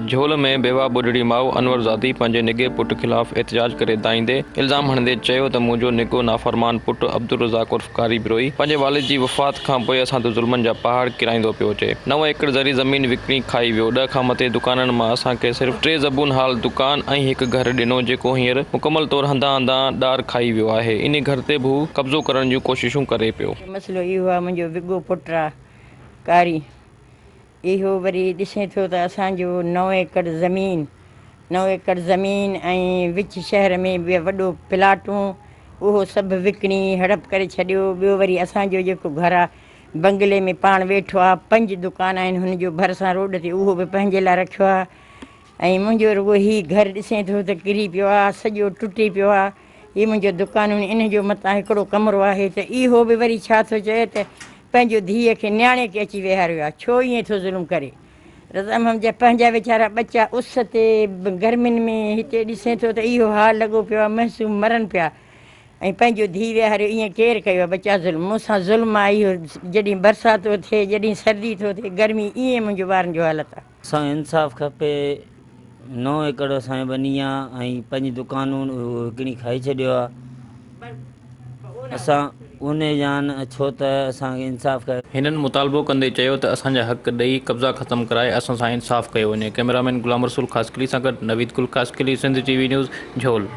झोल में बेवा बुढ़ड़ी माउ अनवर ज़ादी पंहिंजे निगे पुट खिलाफ़ एहतजाज करे दाईंदे इल्ज़ाम हणंदे चयो त मुंहिंजो निगो नाफ़रमान पुट अब्दुल रज़ाक उर्फ़ कारी बिरोई पंहिंजे वालिद जी वफ़ात खां पोइ असां ते ज़ुल्मनि जा पहाड़ किराईंदो पियो अचे। 9 एकड़ ज़री ज़मीन विकिणी खाई वियो। 10 खां मथे दुकाननि मां असांखे सिर्फ़ु 3 ज़बून हाल दुकान ऐं हिकु घर ॾिनो जेको हींअर मुकमल तौरु हंधा हंधा ॾार खाई वियो आहे। इन घर ते बि हू कब्ज़ो करण जूं कोशिशूं करे पियो। मसइलो इहो आहे, मुंहिंजो विगो पुटु आहे कारी, इहो वरी ॾिसे थो त असांजो 9 एकड़ ज़मीन ऐं विच शहर में ॿियो वॾो प्लाटूं उहो सभु विकिणी हड़प करे छॾियो। ॿियो वरी असांजो जेको घरु आहे बंगले में पाण वेठो आहे, 5 दुकान आहिनि हुनजो भरिसां रोड ते, उहो बि पंहिंजे लाइ रखियो आहे। ऐं मुंहिंजो रुॻो हीउ घरु ॾिसे थो त किरी पियो आहे, सॼो टुटी पियो आहे। हीअ मुंहिंजो दुकानूं, इन जो मथां हिकिड़ो कमिरो आहे त इहो बि वरी छा थो चए त पंहिंजो धीअ खे न्याणे खे अची वेहारियो आहे। छो ईअं थो ज़ुल्म करे? रज़ामम जा पंहिंजा वीचारा बच्चा उस ते गर्मियुनि में हिते ॾिसे थो त इहो हाल लॻो पियो आहे, महसूम मरनि पिया ऐं पंहिंजो धीउ वेहारियो। ईअं केरु कयो आहे? बच्चा ज़ुल्म मूंसां ज़ुल्म आहे इहो। जॾहिं बरसाति थो थिए, जॾहिं सर्दी थो थिए, गर्मी, ईअं मुंहिंजो ॿारनि जो हालत आहे। असांखे इंसाफ़ खपे। 9 एकड़ असांजी बनी आहे ऐं 5 दुकानूं विकिणी खाई छॾियो आहे। असां उन जान छो त असांखे इंसाफ़ करे। हिननि मुतालबो कंदे चयो त असांजा हक़ ॾेई कब्ज़ा ख़तमु कराए असां सां इंसाफ़ कयो वञे। कैमरामैन गुलाम रसूल ख़ासकली सां गॾु नवीद कुल ख़ासकली, सिंध TV न्यूज़, झोल।